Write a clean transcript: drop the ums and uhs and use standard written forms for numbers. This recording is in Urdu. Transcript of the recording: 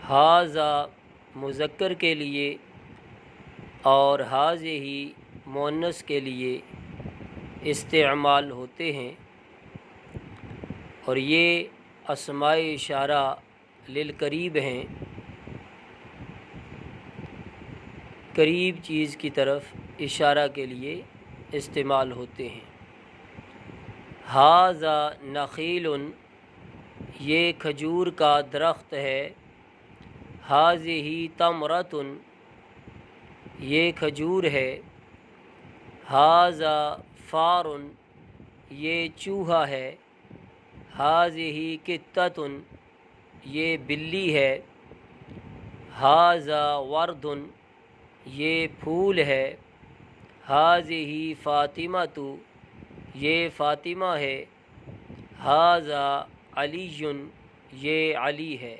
ھذا مذکر کے لیے اور ھذہ مؤنث کے لیے استعمال ہوتے ہیں، اور یہ اسماء اشارہ للقریب ہیں، قریب چیز کی طرف اشارہ کے لیے استعمال ہوتے ہیں۔ ھذا نخیل، یہ کھجور کا درخت ہے۔ ھذہ تمرۃ، یہ کھجور ہے۔ ھذا فار، یہ چوہا ہے۔ ھذہ قطۃ، یہ بلی ہے۔ ھذا ورد، یہ پھول ہے۔ ھذہ فاطمۃ، یہ فاطمہ ہے۔ ھذا علی، یہ علی ہے۔